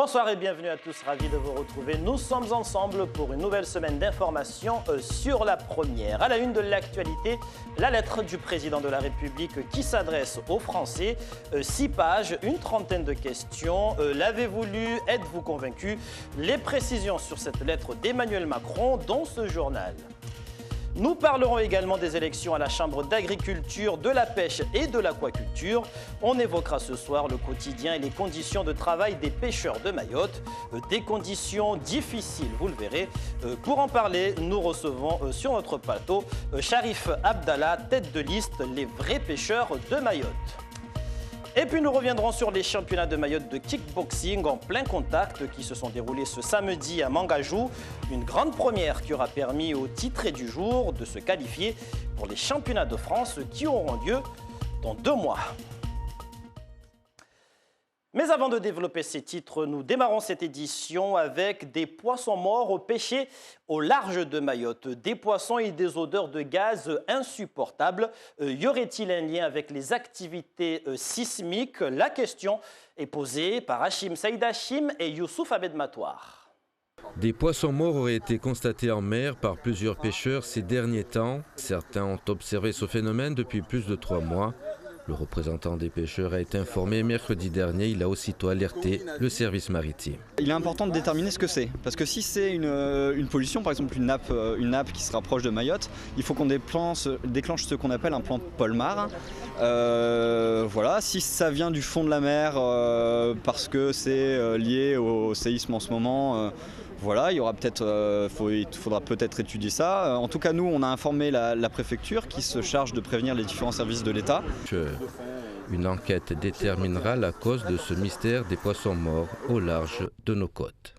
Bonsoir et bienvenue à tous, ravi de vous retrouver. Nous sommes ensemble pour une nouvelle semaine d'informations sur la première. À la une de l'actualité, la lettre du président de la République qui s'adresse aux Français. 6 pages, une trentaine de questions. L'avez-vous lu? Êtes-vous convaincu? Les précisions sur cette lettre d'Emmanuel Macron dans ce journal. Nous parlerons également des élections à la Chambre d'agriculture, de la pêche et de l'aquaculture. On évoquera ce soir le quotidien et les conditions de travail des pêcheurs de Mayotte. Des conditions difficiles, vous le verrez. Pour en parler, nous recevons sur notre plateau Sharif Abdallah, tête de liste, les vrais pêcheurs de Mayotte. Et puis nous reviendrons sur les championnats de Mayotte de kickboxing en plein contact qui se sont déroulés ce samedi à Mangajou. Une grande première qui aura permis au titré du jour de se qualifier pour les championnats de France qui auront lieu dans 2 mois. Mais avant de développer ces titres, nous démarrons cette édition avec des poissons morts pêchés au large de Mayotte. Des poissons et des odeurs de gaz insupportables. Y aurait-il un lien avec les activités sismiques? La question est posée par Hachim Saïd Hachim et Youssouf Abed Matouar. Des poissons morts auraient été constatés en mer par plusieurs pêcheurs ces derniers temps. Certains ont observé ce phénomène depuis plus de 3 mois. Le représentant des pêcheurs a été informé mercredi dernier. Il a aussitôt alerté le service maritime. Il est important de déterminer ce que c'est. Parce que si c'est une pollution, par exemple une nappe qui se rapproche de Mayotte, il faut qu'on déclenche ce qu'on appelle un plan Polmar. Voilà. Si ça vient du fond de la mer parce que c'est lié au séisme en ce moment, voilà, il faudra peut-être étudier ça. En tout cas, nous, on a informé la préfecture qui se charge de prévenir les différents services de l'État. Une enquête déterminera la cause de ce mystère des poissons morts au large de nos côtes.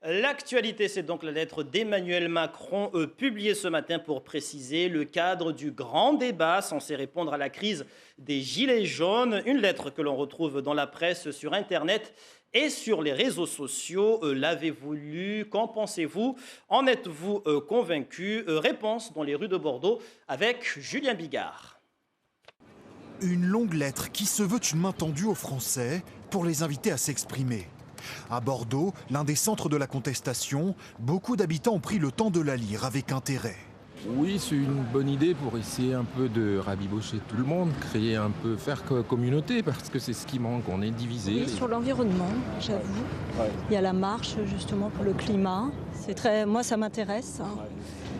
L'actualité, c'est donc la lettre d'Emmanuel Macron publiée ce matin pour préciser le cadre du grand débat censé répondre à la crise des Gilets jaunes. Une lettre que l'on retrouve dans la presse, sur Internet et sur les réseaux sociaux. L'avez-vous lu? Qu'en pensez-vous? En êtes-vous convaincu? Réponse dans les rues de Bordeaux avec Julien Bigard. Une longue lettre qui se veut une main tendue aux Français pour les inviter à s'exprimer. À Bordeaux, l'un des centres de la contestation, beaucoup d'habitants ont pris le temps de la lire avec intérêt. Oui, c'est une bonne idée pour essayer un peu de rabibocher tout le monde, faire communauté, parce que c'est ce qui manque, on est divisé. Oui, sur l'environnement, j'avoue. Ouais. Il y a la marche justement pour le climat. Moi, ça m'intéresse.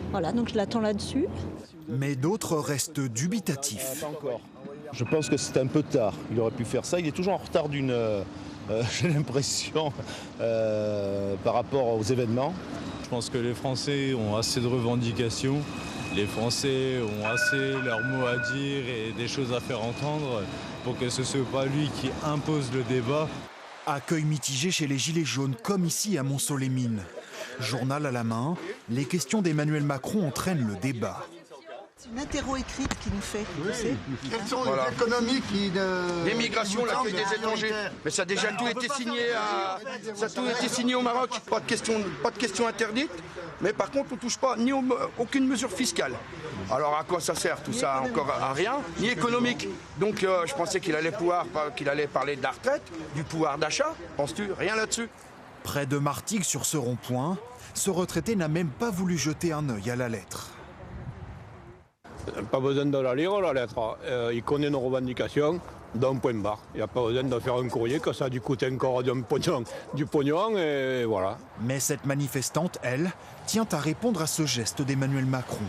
Voilà, donc je l'attends là-dessus. Mais d'autres restent dubitatifs. Je pense que c'est un peu tard. Il aurait pu faire ça. Il est toujours en retard j'ai l'impression, par rapport aux événements. Je pense que les Français ont assez de revendications, les Français ont assez leurs mots à dire et des choses à faire entendre pour que ce ne soit pas lui qui impose le débat. Accueil mitigé chez les Gilets jaunes, comme ici à Montceau-les-Mines. Journal à la main, les questions d'Emmanuel Macron entraînent le débat. C'est une interro écrite qui nous fait. Oui. Quelles sont les économies qui... L'immigration, l'accueil des étrangers. Mais ça a déjà tout été signé au Maroc. Pas de question interdite. Mais par contre, on ne touche pas aucune mesure fiscale. Alors à quoi ça sert tout ça? Encore à rien, ni économique. Donc je pensais qu'il allait parler de la retraite, du pouvoir d'achat. Penses-tu? Rien là-dessus. Près de Martigues, sur ce rond-point, ce retraité n'a même pas voulu jeter un œil à la lettre. Pas besoin de la lire, la lettre. Il connaît nos revendications d'un point barre. Il n'y a pas besoin de faire un courrier, que ça a dû coûter encore du pognon, et voilà. Mais cette manifestante, elle, tient à répondre à ce geste d'Emmanuel Macron.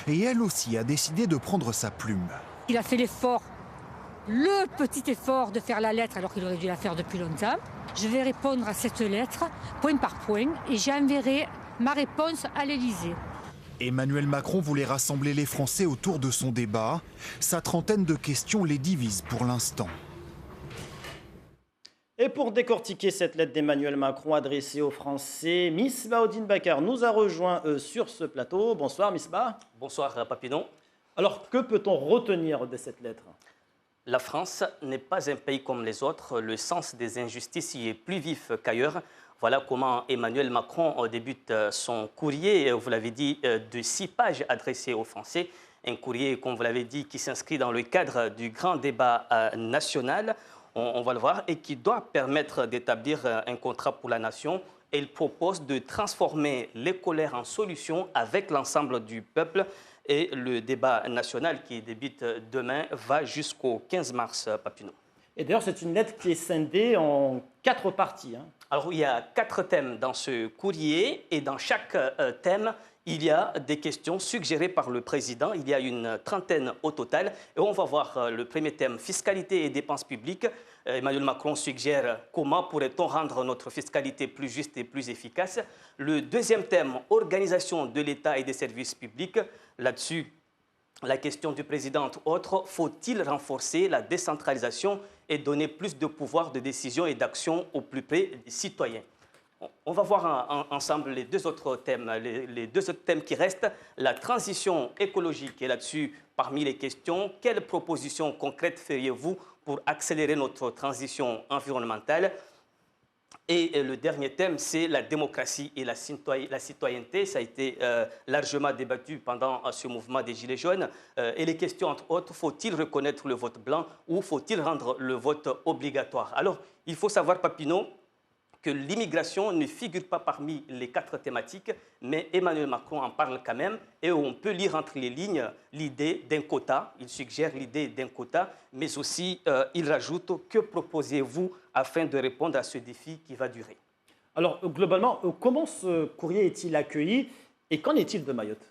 Et elle aussi a décidé de prendre sa plume. Il a fait le petit effort de faire la lettre alors qu'il aurait dû la faire depuis longtemps. Je vais répondre à cette lettre, point par point, et j'enverrai ma réponse à l'Élysée. Emmanuel Macron voulait rassembler les Français autour de son débat. Sa trentaine de questions les divise pour l'instant. Et pour décortiquer cette lettre d'Emmanuel Macron adressée aux Français, Misbah Oudine Bakar nous a rejoint sur ce plateau. Bonsoir Misbah. Bonsoir Papinon. Alors que peut-on retenir de cette lettre? La France n'est pas un pays comme les autres. Le sens des injustices y est plus vif qu'ailleurs. Voilà comment Emmanuel Macron débute son courrier, vous l'avez dit, de 6 pages adressé aux Français. Un courrier, comme vous l'avez dit, qui s'inscrit dans le cadre du grand débat national. on va le voir, et qui doit permettre d'établir un contrat pour la nation. Et il propose de transformer les colères en solutions avec l'ensemble du peuple. Et le débat national qui débute demain va jusqu'au 15 mars, Papineau. Et d'ailleurs, c'est une lettre qui est scindée en 4 parties. Alors, il y a 4 thèmes dans ce courrier et dans chaque thème, il y a des questions suggérées par le président. Il y a une trentaine au total. Et on va voir le premier thème, fiscalité et dépenses publiques. Emmanuel Macron suggère comment pourrait-on rendre notre fiscalité plus juste et plus efficace. Le deuxième thème, organisation de l'État et des services publics. Là-dessus, la question du président, entre autres, faut-il renforcer la décentralisation et donner plus de pouvoir de décision et d'action au plus près des citoyens? On va voir ensemble les 2 autres thèmes. Les 2 autres thèmes qui restent, la transition écologique. Et là-dessus, parmi les questions, quelles propositions concrètes feriez-vous pour accélérer notre transition environnementale? Et le dernier thème, c'est la démocratie et la citoyenneté. Ça a été largement débattu pendant ce mouvement des Gilets jaunes. Et les questions, entre autres, faut-il reconnaître le vote blanc ou faut-il rendre le vote obligatoire? Alors, il faut savoir, Papineau, que l'immigration ne figure pas parmi les 4 thématiques, mais Emmanuel Macron en parle quand même, et on peut lire entre les lignes l'idée d'un quota. Il suggère l'idée d'un quota, mais aussi il rajoute « Que proposez-vous afin de répondre à ce défi qui va durer ?» Alors, globalement, comment ce courrier est-il accueilli et qu'en est-il de Mayotte?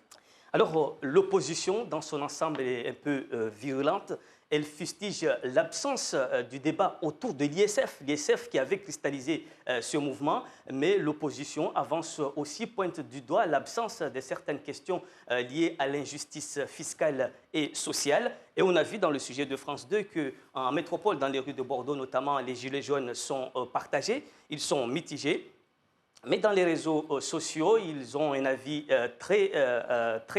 Alors, l'opposition, dans son ensemble, est un peu virulente. Elle fustige l'absence du débat autour de l'ISF qui avait cristallisé ce mouvement, mais l'opposition avance aussi, pointe du doigt l'absence de certaines questions liées à l'injustice fiscale et sociale. Et on a vu dans le sujet de France 2 qu'en métropole, dans les rues de Bordeaux notamment, les gilets jaunes sont partagés, ils sont mitigés. Mais dans les réseaux sociaux, ils ont un avis très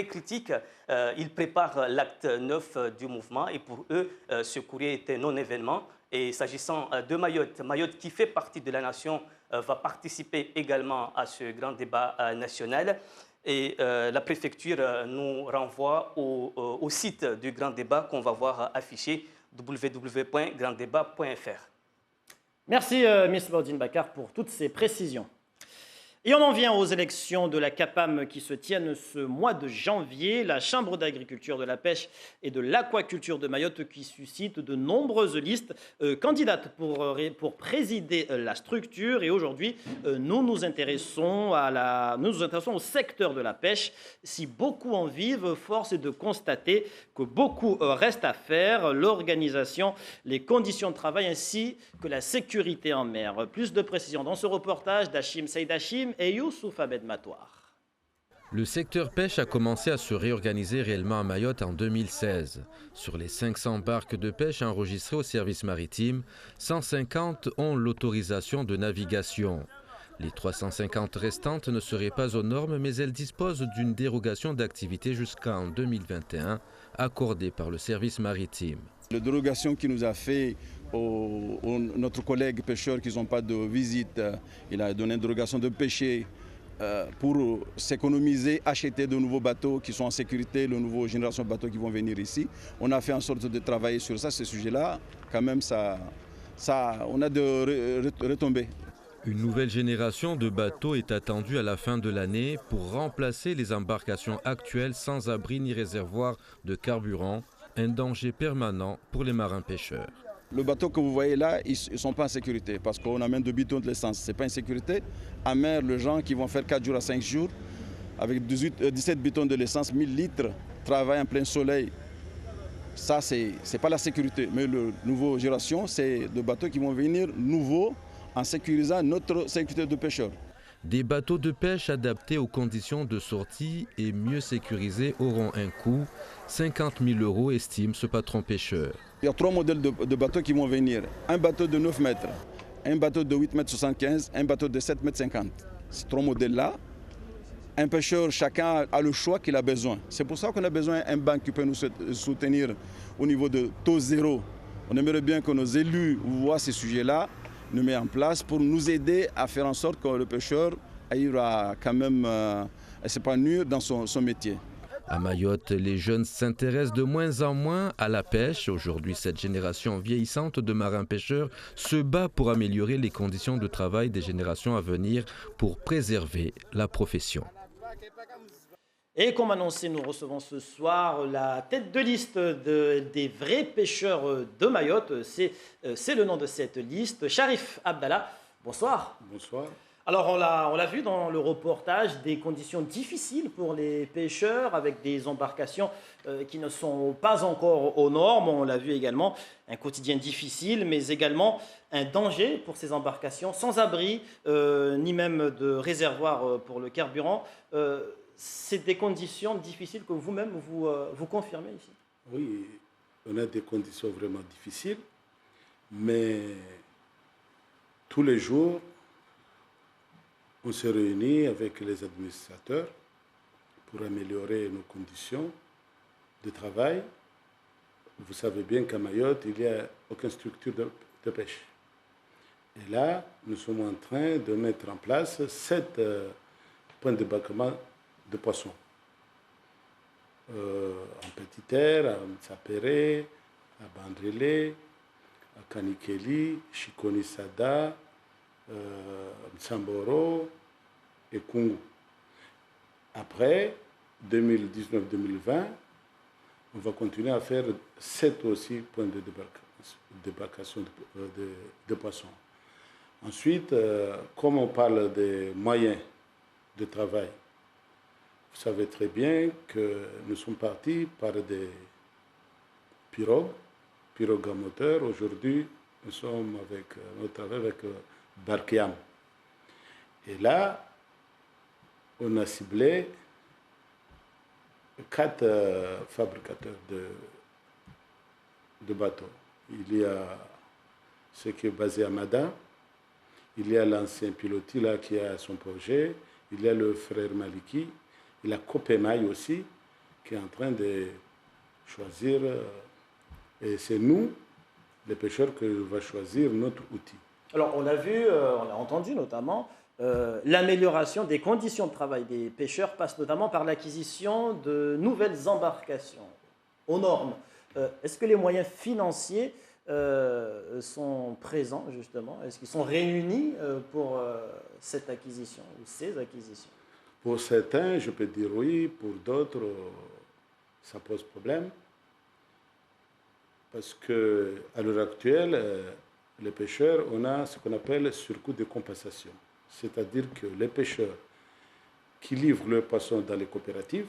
critique. Ils préparent l'acte 9 du mouvement et pour eux, ce courrier est un non-événement. Et s'agissant de Mayotte, Mayotte qui fait partie de la nation va participer également à ce grand débat national. Et la préfecture nous renvoie au site du grand débat qu'on va voir affiché www.granddébat.fr. Merci Miss Baudine Bakar pour toutes ces précisions. Et on en vient aux élections de la CAPAM qui se tiennent ce mois de janvier. La Chambre d'agriculture, de la pêche et de l'aquaculture de Mayotte qui suscite de nombreuses listes candidates pour présider la structure. Et aujourd'hui, nous nous intéressons au secteur de la pêche. Si beaucoup en vivent, force est de constater que beaucoup reste à faire. L'organisation, les conditions de travail ainsi que la sécurité en mer. Plus de précisions dans ce reportage d'Hachim Saïd Hachim et Youssouf Ahmed Matouar. Le secteur pêche a commencé à se réorganiser réellement à Mayotte en 2016. Sur les 500 barques de pêche enregistrées au service maritime, 150 ont l'autorisation de navigation. Les 350 restantes ne seraient pas aux normes, mais elles disposent d'une dérogation d'activité jusqu'en 2021, accordée par le service maritime. La dérogation qui nous a fait notre collègue pêcheur qui n'ont pas de visite, il a donné une dérogation de pêcher pour s'économiser, acheter de nouveaux bateaux qui sont en sécurité, de nouvelles générations de bateaux qui vont venir ici. On a fait en sorte de travailler sur ça, ce sujet-là, quand même, on a de retombées. Une nouvelle génération de bateaux est attendue à la fin de l'année pour remplacer les embarcations actuelles sans abri ni réservoir de carburant, un danger permanent pour les marins pêcheurs. Le bateau que vous voyez là, ils ne sont pas en sécurité parce qu'on amène 2 bidons de l'essence. Ce n'est pas en sécurité. À mer, les gens qui vont faire 4 jours à 5 jours, avec 17 bidons de l'essence, 1000 litres, travaillent en plein soleil. Ça, ce n'est pas la sécurité. Mais la nouvelle génération, c'est des bateaux qui vont venir nouveaux en sécurisant notre sécurité de pêcheurs. Des bateaux de pêche adaptés aux conditions de sortie et mieux sécurisés auront un coût. 50 000 € estime ce patron pêcheur. Il y a 3 modèles de bateaux qui vont venir. Un bateau de 9 mètres, un bateau de 8,75 m, un bateau de 7,50 m. Ces 3 modèles-là, un pêcheur, chacun a le choix qu'il a besoin. C'est pour ça qu'on a besoin d'un banque qui peut nous soutenir au niveau de taux zéro. On aimerait bien que nos élus voient ces sujets-là, nous mettent en place pour nous aider à faire en sorte que le pêcheur arrive à quand même s'épanouir dans son métier. À Mayotte, les jeunes s'intéressent de moins en moins à la pêche. Aujourd'hui, cette génération vieillissante de marins-pêcheurs se bat pour améliorer les conditions de travail des générations à venir pour préserver la profession. Et comme annoncé, nous recevons ce soir la tête de liste des vrais pêcheurs de Mayotte. C'est le nom de cette liste, Sharif Abdallah. Bonsoir. Bonsoir. Alors, on l'a vu dans le reportage, des conditions difficiles pour les pêcheurs avec des embarcations qui ne sont pas encore aux normes. On l'a vu également, un quotidien difficile, mais également un danger pour ces embarcations, sans abri, ni même de réservoir pour le carburant. C'est des conditions difficiles que vous-même vous confirmez ici? Oui, on a des conditions vraiment difficiles, mais tous les jours, on se réunit avec les administrateurs pour améliorer nos conditions de travail. Vous savez bien qu'à Mayotte, il n'y a aucune structure de pêche. Et là, nous sommes en train de mettre en place 7 points de débarquement de poissons. En Petite Terre, à Mtsapere, à Bandrélé, à Kanikeli, Chikonisada, Mtsamboro et Kungu. Après, 2019-2020, on va continuer à faire 7 aussi points de débarcation de poissons. Ensuite, comme on parle des moyens de travail, vous savez très bien que nous sommes partis par des pirogues à moteur. Aujourd'hui, nous sommes nous travaillons avec Barkiam. Et là, on a ciblé 4 fabricateurs de bateaux. Il y a ce qui est basé à Mada, il y a l'ancien pilotis là qui a son projet, il y a le frère Maliki, il y a Copemaï aussi qui est en train de choisir, et c'est nous, les pêcheurs, que va choisir notre outil. Alors, on l'a vu, on l'a entendu notamment, l'amélioration des conditions de travail des pêcheurs passe notamment par l'acquisition de nouvelles embarcations aux normes. Est-ce que les moyens financiers sont présents, justement? Est-ce qu'ils sont réunis pour cette acquisition ou ces acquisitions? Pour certains, je peux dire oui, pour d'autres, ça pose problème. Parce qu'à l'heure actuelle, les pêcheurs, on a ce qu'on appelle surcoût de compensation. C'est-à-dire que les pêcheurs qui livrent leurs poissons dans les coopératives,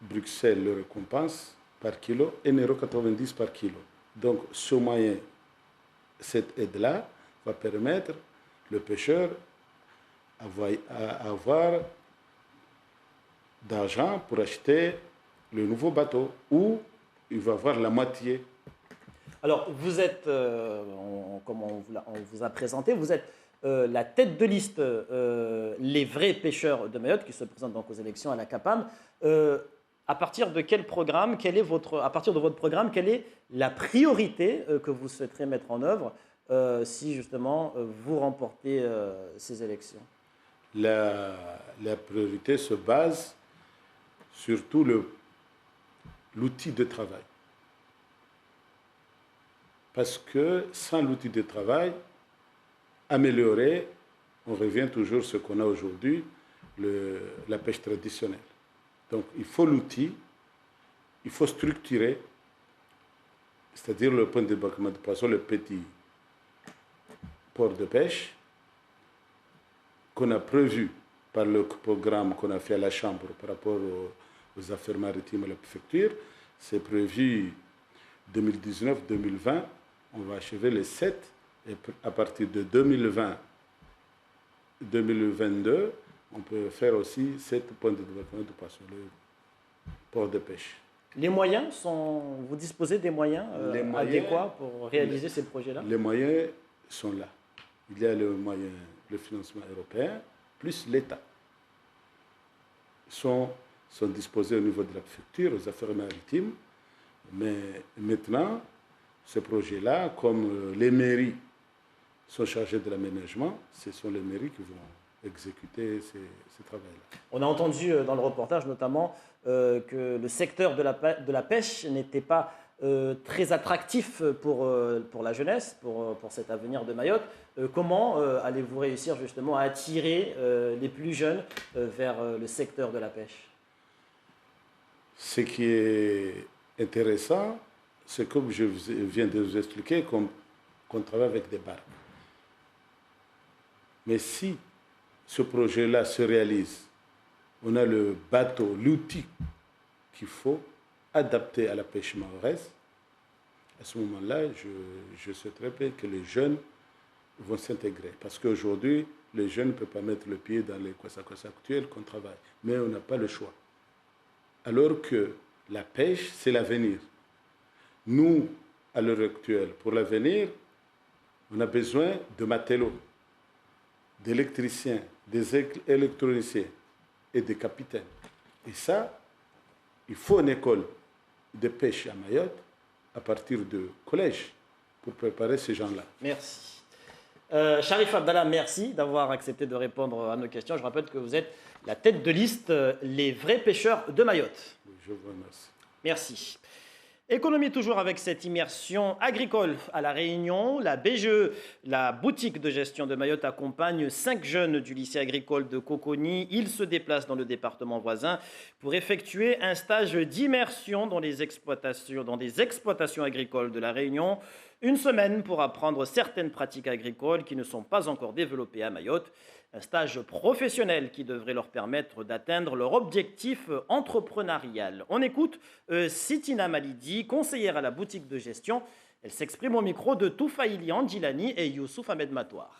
Bruxelles le récompense par kilo, 1,90 € par kilo. Donc, ce moyen, cette aide-là, va permettre le pêcheur à avoir d'argent pour acheter le nouveau bateau, ou il va avoir la moitié. Alors, vous êtes, comme on vous a présenté, vous êtes la tête de liste, les vrais pêcheurs de Mayotte, qui se présentent donc aux élections à la CAPAM. À partir de quel programme, à partir de votre programme, quelle est la priorité que vous souhaiterez mettre en œuvre si justement vous remportez ces élections? La priorité se base surtout l'outil de travail. Parce que sans l'outil de travail amélioré, on revient toujours à ce qu'on a aujourd'hui, la pêche traditionnelle. Donc il faut l'outil, il faut structurer, c'est-à-dire le point de débarquement de poissons, le petit port de pêche qu'on a prévu par le programme qu'on a fait à la Chambre par rapport aux affaires maritimes à la préfecture. C'est prévu 2019-2020. On va achever les 7 et à partir de 2020-2022, on peut faire aussi 7 points de débarquement de poissons, le port de pêche. Les moyens vous disposez des moyens adéquats pour réaliser ces projets-là? Les moyens sont là. Il y a le financement européen, plus l'État. Sont disposés au niveau de la préfecture, aux affaires maritimes. Mais maintenant, ce projet-là, comme les mairies sont chargées de l'aménagement, ce sont les mairies qui vont exécuter ces travaux-là. On a entendu dans le reportage notamment que le secteur de la pêche n'était pas très attractif pour la jeunesse, pour cet avenir de Mayotte. Comment allez-vous réussir justement à attirer les plus jeunes vers le secteur de la pêche? Ce qui est intéressant, c'est comme je viens de vous expliquer, qu'on travaille avec des barques. Mais si ce projet-là se réalise, on a le bateau, l'outil qu'il faut adapter à la pêche mahoraise. À ce moment-là, je sais très bien que les jeunes vont s'intégrer. Parce qu'aujourd'hui, les jeunes ne peuvent pas mettre le pied dans les kwassa-kwassa actuels qu'on travaille. Mais on n'a pas le choix. Alors que la pêche, c'est l'avenir. Nous, à l'heure actuelle, pour l'avenir, on a besoin de matelots, d'électriciens, des électroniciens et des capitaines. Et ça, il faut une école de pêche à Mayotte à partir du collège pour préparer ces gens-là. Merci. Sharif Abdallah, merci d'avoir accepté de répondre à nos questions. Je rappelle que vous êtes la tête de liste Les Vrais Pêcheurs de Mayotte. Je vous remercie. Merci. Économie toujours avec cette immersion agricole à La Réunion. La BGE, la boutique de gestion de Mayotte, accompagne 5 jeunes du lycée agricole de Coconi. Ils se déplacent dans le département voisin pour effectuer un stage d'immersion dans des exploitations agricoles de La Réunion. Une semaine pour apprendre certaines pratiques agricoles qui ne sont pas encore développées à Mayotte. Un stage professionnel qui devrait leur permettre d'atteindre leur objectif entrepreneurial. On écoute Sitina Malidi, conseillère à la boutique de gestion. Elle s'exprime au micro de Toufaïli Andjilani et Youssouf Ahmed Matouar.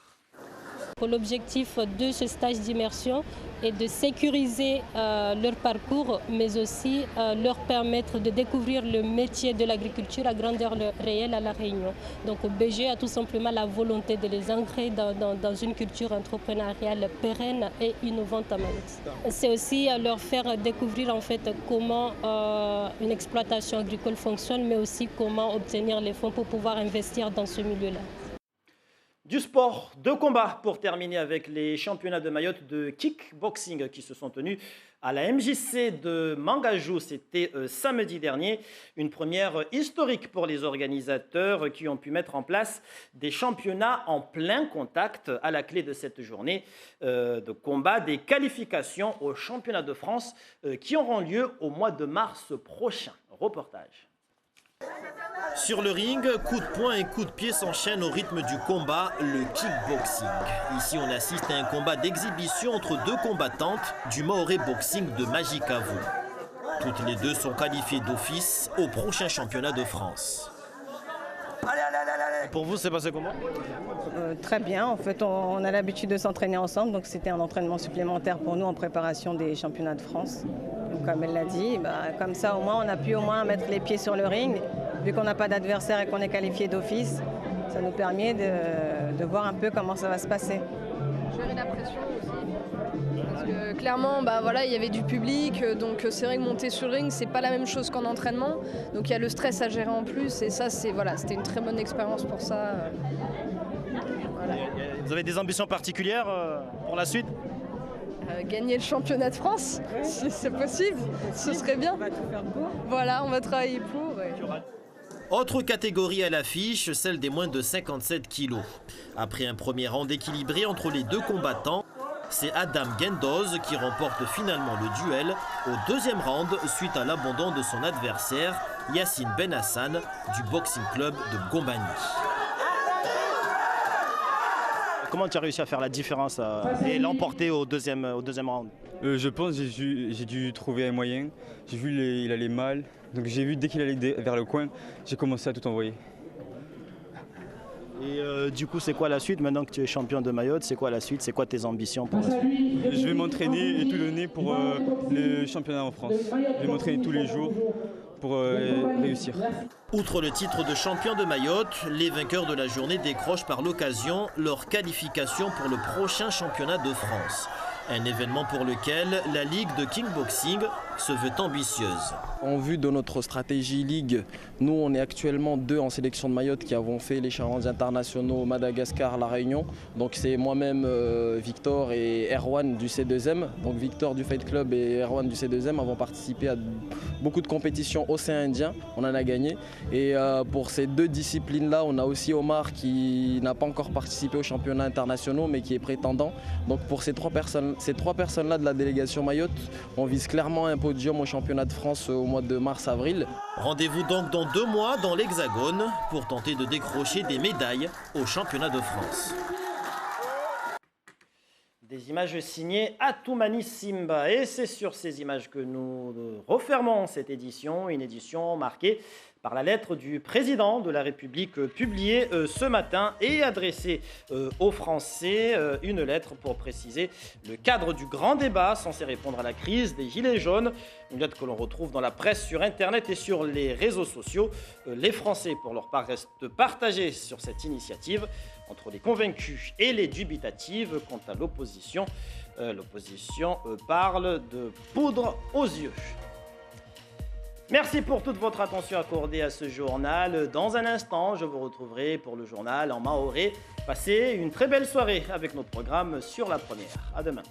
L'objectif de ce stage d'immersion est de sécuriser leur parcours, mais aussi leur permettre de découvrir le métier de l'agriculture à grandeur réelle à La Réunion. Donc BG a tout simplement la volonté de les ancrer dans une culture entrepreneuriale pérenne et innovante à Mayotte. C'est aussi leur faire découvrir en fait comment une exploitation agricole fonctionne, mais aussi comment obtenir les fonds pour pouvoir investir dans ce milieu-là. Du sport de combat pour terminer avec les championnats de Mayotte de kickboxing qui se sont tenus à la MJC de Mangajou. C'était samedi dernier. Une première historique pour les organisateurs qui ont pu mettre en place des championnats en plein contact à la clé de cette journée de combat, des qualifications aux championnats de France qui auront lieu au mois de mars prochain. Reportage. Sur le ring, coups de poing et coups de pied s'enchaînent au rythme du combat, le kickboxing. Ici, on assiste à un combat d'exhibition entre 2 combattantes du Maoré Boxing de Magicavo. Toutes les 2 sont qualifiées d'office au prochain championnat de France. Pour vous, c'est passé comment? Très bien. En fait, on a l'habitude de s'entraîner ensemble, donc c'était un entraînement supplémentaire pour nous en préparation des championnats de France. Donc, comme elle l'a dit, comme ça au moins on a pu mettre les pieds sur le ring. Vu qu'on n'a pas d'adversaire et qu'on est qualifié d'office, ça nous permet de voir un peu comment ça va se passer. Gérer la pression aussi. Parce que clairement, voilà, il y avait du public, donc c'est vrai que monter sur le ring, c'est pas la même chose qu'en entraînement. Donc il y a le stress à gérer en plus, et ça, c'était une très bonne expérience pour ça. Voilà. Vous avez des ambitions particulières pour la suite? Gagner le championnat de France, si c'est possible, ce serait bien. On va tout faire pour. Voilà, on va travailler pour. Ouais. Autre catégorie à l'affiche, celle des moins de 57 kilos. Après un premier round équilibré entre les 2 combattants, c'est Adam Gendoz qui remporte finalement le duel au 2e round suite à l'abandon de son adversaire, Yassine Ben Hassan du Boxing Club de Gombani. Comment tu as réussi à faire la différence et l'emporter au deuxième round? Je pense que j'ai dû trouver un moyen. J'ai vu il allait mal, donc j'ai vu dès qu'il allait vers le coin, j'ai commencé à tout envoyer. Et du coup, c'est quoi la suite maintenant que tu es champion de Mayotte? C'est quoi la suite? C'est quoi tes ambitions pour la suite? Je vais m'entraîner et tout donner pour le championnat en France. Je vais m'entraîner tous les jours pour réussir. Outre le titre de champion de Mayotte, les vainqueurs de la journée décrochent par l'occasion leur qualification pour le prochain championnat de France. Un événement pour lequel la Ligue de kickboxing se veut ambitieuse. En vue de notre stratégie Ligue, nous on est actuellement 2 en sélection de Mayotte qui avons fait les challenges internationaux Madagascar, La Réunion. Donc c'est moi-même, Victor et Erwan du C2M. Donc Victor du Fight Club et Erwan du C2M avons participé à beaucoup de compétitions océan Indien. On en a gagné. Et pour ces 2 disciplines-là, on a aussi Omar qui n'a pas encore participé aux championnats internationaux mais qui est prétendant. Donc pour ces 3 personnes-là de la délégation Mayotte, on vise clairement un podium au championnat de France au mois de mars-avril. Rendez-vous donc dans 2 mois dans l'Hexagone pour tenter de décrocher des médailles au championnat de France. Des images signées Atoumani Simba. Et c'est sur ces images que nous refermons cette édition, une édition marquée par la lettre du président de la République publiée ce matin et adressée aux Français, une lettre pour préciser le cadre du grand débat censé répondre à la crise des Gilets jaunes, une lettre que l'on retrouve dans la presse, sur Internet et sur les réseaux sociaux. Les Français, pour leur part, restent partagés sur cette initiative entre les convaincus et les dubitatives. Quant à l'opposition, l'opposition parle de poudre aux yeux. Merci pour toute votre attention accordée à ce journal. Dans un instant, je vous retrouverai pour le journal en mahorais. Passez une très belle soirée avec nos programmes sur La Première. À demain.